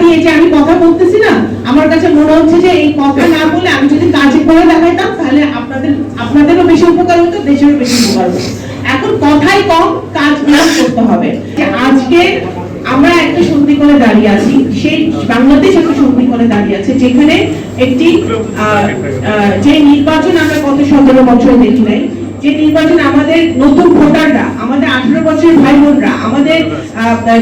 দিয়ে যে আমি কথা বলতেছি না, আমার কাছে মনে হচ্ছে যে এই কথা না বলে আমি যদি কাজে করে দেখাইতাম তাহলে আপনাদেরও বেশি উপকার হতো, দেশেরও বেশি উপকার হতো। এখন কথাই কম, কাজ করতে হবে। যে আজকে আমরা একটা সন্ধি করে দাঁড়িয়ে আছি, সেই বাংলাদেশ একটা সন্ধি করে দাঁড়িয়ে আছে, যেখানে একটি যে নির্বাচন আমরা গত 17 বছর দেখি নাই, যে নির্বাচন আমাদের নতুন ভোটাররা, আমাদের 18 বছরের ভাই বোনরা, আমাদের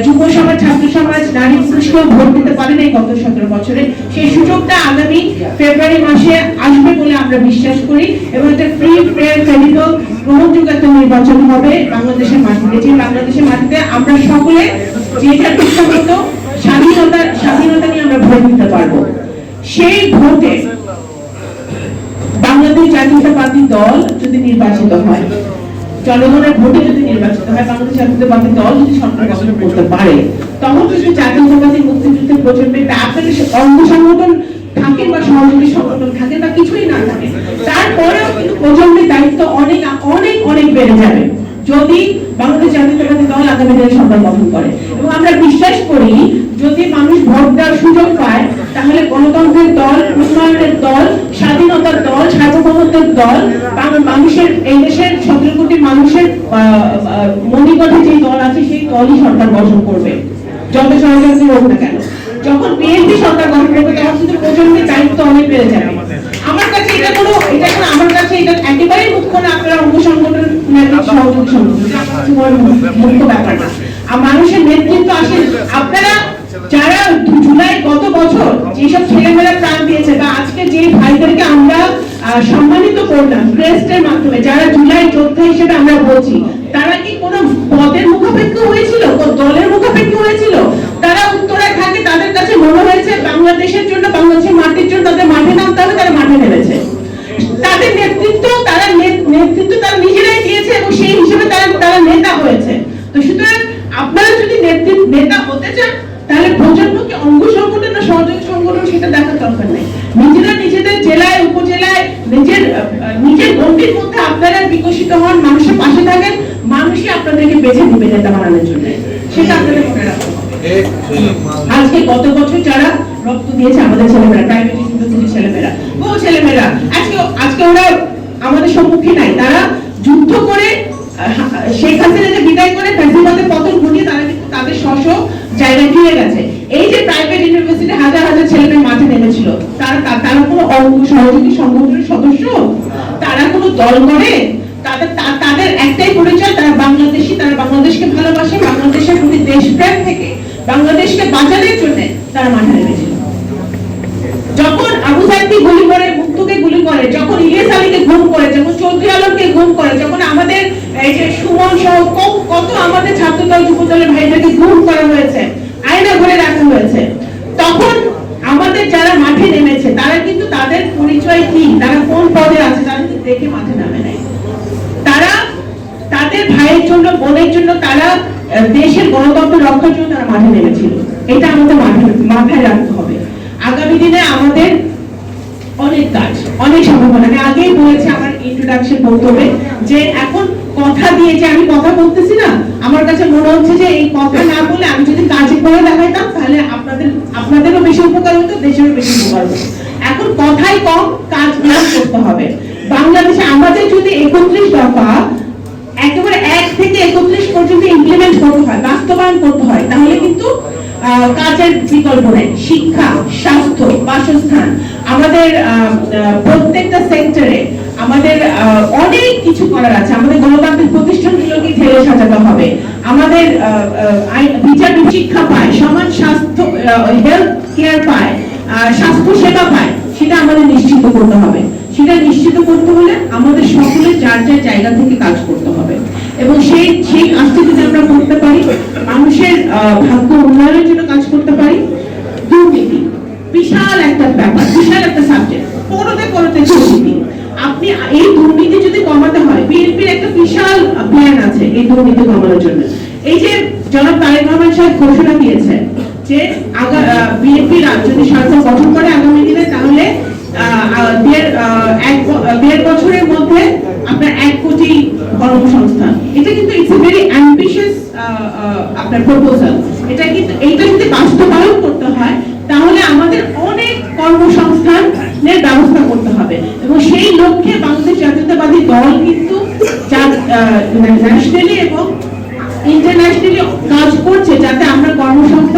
যুব সমাজ, ছাত্র সমাজ, নারী পুরুষকেও ভোট দিতে পারেন এই গত 17 বছরে, সেই সুযোগটা আগামী ফেব্রুয়ারি মাসে আসবে বলে আমরা বিশ্বাস করি। এবং একটা ফ্রি, ফেয়ার, ক্রেডিবল, গ্রহণযোগ্য একটা নির্বাচন হবে বাংলাদেশের মাটিতে, যে বাংলাদেশের মাটিতে আমরা সকলে যে যার ইচ্ছামতো স্বাধীনতা নিয়ে আমরা ভোট দিতে পারবো। সেই ভোটে বাংলাদেশ জাতীয়তাবাদী দল যদি নির্বাচিত হয়, জনগণের ভোটে যদি নির্বাচিত হয়, বাংলাদেশ জাতীয়তাবাদী দল যদি সরকার গঠন করতে পারে, তখন যদি জাতীয়তাবাদী মুক্তিযুদ্ধের প্রজন্মের আপনাদের অঙ্গ সংগঠন থাকেন বা সহযোগী সংগঠন থাকেন বা কিছুই না থাকে, তারপরেও কিন্তু প্রজন্মের দায়িত্ব অনেক অনেক অনেক বেড়ে যাবে যদি বাংলাদেশ জাতীয়তাবাদী দল আগামী দিনে সরকার গঠন করে। এবং আমরা বিশ্বাস করি যদি মানুষ ভোট দেওয়ার সুযোগ পায়, তাহলে গণতন্ত্রের দল, উন্নয়নের দল, স্বাধীনতার দল, সার্বভৌমত্বের দল, মানুষের, এই দেশের 17 কোটি মানুষের মনিকটে যে দল আছে সেই দলই সরকার গঠন করবে, যত ষড়যন্ত্র হোক না কেন। যখন বিএনপি সরকার গঠন করবে তখন কিন্তু প্রজন্মের দায়িত্ব অনেক বেড়ে যাবে। আমার কাছে এটা কোনো আমার কাছে এটা একেবারেই মুখ্য না, আপনারা অঙ্গ সংগঠন সহযোগী সংগঠন মুখ্য ব্যাপার না। আর মানুষের নেতৃত্ব আসে, আপনারা যারা জুলাই গত বছর যেসব ছেলেমেয়েরা প্রাণ দিয়েছে বা আজকে যে ভাইদেরকে আমরা সম্মানিত করলাম ক্রেস্টের মাধ্যমে, যারা জুলাই যোদ্ধা হিসেবে আমরা বলছি, তারা কি কোনো পদের মুখাপেক্ষী হয়েছিল, দলের মুখাপেক্ষী হয়েছিল? তারা উত্তরায় থাকে, তাদের কাছে মনে হয়েছে বাংলাদেশের জন্য, বাংলাদেশের মাটির জন্য তাদের মাঠে নামতে হবে, তারা মাঠে নেমেছে। তাদের নেতৃত্ব তারা নিজেরাই দিয়েছে এবং সেই হিসেবে তারা নেতা হয়েছে। তো সুতরাং আপনারা যদি নেতা হতে চান, তাহলে প্রজন্মকে অঙ্গ সংগঠন না সহযোগী সংগঠন সেটা দেখার দরকার নেই। নিজেরা নিজেদের জেলায়, উপজেলায়, নিজের গণ্ডির মধ্যে আপনারা বিকশিত হন, মানুষের পাশে থাকেন, মানুষই আপনাদেরকে বেছে দিবে নেতা বানানোর জন্য, সেটা আপনাদের মনে রাখতে হবে। আজকে গত বছর যারা রক্ত দিয়েছে আমাদের ছেলেমেয়েরা, প্রাইভেট ইউনিভার্সিটির ছেলেমেয়েরা, বহু ছেলেমেয়েরা আজকে ওরা আমাদের সম্মুখে নাই, তারা যুদ্ধ করে শেখ হাসিনাকে বিদায় করে ফ্যাসিবাদের পতন ঘটিয়ে তারা কিন্তু তাদের স্ব জায়গায় ফিরে গেছে। এই যে প্রাইভেট ইউনিভার্সিটি হাজার হাজার ছেলেমেয়ে মাঠে নেমেছিল, তারা কোনো সহযোগী সংগঠনের সদস্য, তারা কোনো দল করে, তাদের একটাই পরিচয়, তারা বাংলাদেশী, তারা বাংলাদেশকে ভালোবাসে, বাংলাদেশের প্রতি দেশপ্রেম থেকে বাংলাদেশকে বাঁচানোর জন্য তারা মাঠে নেমেছিল। যখন আবু সাইদকে গুলি করে, মুক্তকে গুলি করে, যখন ইলিয়াস আলীকে গুম করে, যখন চৌধুরী আলমকে গুম করে, যখন আমাদের এই যে সুমন সহ কত আমাদের ছাত্রদল, যুবদলের ভাইদেরকে গুম করা হয়েছে, আয়না ঘরে রাখা হয়েছে, তখন আমাদের যারা মাঠে নেমেছে তারা কিন্তু তাদের পরিচয় কি, তারা কোন পদে আছে, তারা কিন্তু দেখে মাঠে নামে নাই। তারা তাদের ভাইয়ের জন্য, বোনের জন্য, তারা দেশের গণতন্ত্র রক্ষার জন্য তারা মাঠে নেমেছিল। এটা আমাদের মাথায় রাখতে হবে। আগামী দিনে আমাদের অনেক কাজ, অনেক সম্ভাবনা। আমি আগেই বলেছি আমার ইন্ট্রোডাকশন বক্তব্যে যে এখন কথা দিয়ে যে আমি কথা বলতেছি না, আমার কাছে মনে হচ্ছে যে এই কথা না বলে আমি যদি কাজে করে দেখাইতাম তাহলে আপনাদেরও বেশি উপকার হতো, দেশেরও বেশি উপকার হতো। এখন কথাই কম, কাজ করতে হবে। বাংলাদেশে আমাদের যদি 31 দফা একেবারে 1 থেকে 31 পর্যন্ত ইমপ্লিমেন্ট করতে হয়, বাস্তবায়ন করতে হয়, তাহলে কিন্তু কাজের বিকল্প নেই। শিক্ষা, স্বাস্থ্য, বাসস্থান, আমাদের প্রত্যেকটা সেক্টরে আমাদের অনেক কিছু করার আছে। আমাদের গণতান্ত্রিক প্রতিষ্ঠানগুলোকে ঢেলে সাজাতে হবে, আমাদের বিচার শিক্ষা পায়, সমাজ স্বাস্থ্য, হেলথ কেয়ার পায়, স্বাস্থ্য সেবা পায়, সেটা আমাদের নিশ্চিত করতে হবে। সেটা নিশ্চিত করতে হলে আমাদের সকলের যার যার জায়গা থেকে কাজ করতে হবে এবং সেই কাজটি যদি আমরা করতে পারি, মানুষের ভাগ্য উন্নয়নের জন্য কাজ করতে পারি। দুর্নীতি বিশাল একটা ব্যাপার, বিশাল একটা সাবজেক্ট, পড়তে দুর্নীতি। আপনি এই দুর্নীতি যদি কমাতে হয়, বিএনপির একটা বিশাল প্ল্যান আছে এই দুর্নীতি কমানোর জন্য। এই যে জনাব তারেক রহমান সাহেব ঘোষণা দিয়েছেন যে বিএনপি যদি সরকার গঠন করে আগামী দিনে, তাহলে দেড় বছরের মধ্যে আপনার 1 কোটি কর্মসংস্থান, এটা কিন্তু ইটস এ ভেরি অ্যাম্বিশিয়াস আপনার প্রপোজাল। এটা কিন্তু এইটা যদি বাস্তবায়ন করতে হয় তাহলে আমাদের অনেক কর্মসংস্থানের ব্যবস্থা করতে হবে, এবং সেই লক্ষ্যে বাংলাদেশ জাতীয়তাবাদী দল কিন্তু ন্যাশনালি এবং ইন্টারন্যাশনালি কাজ করছে যাতে আমরা কর্মসংস্থান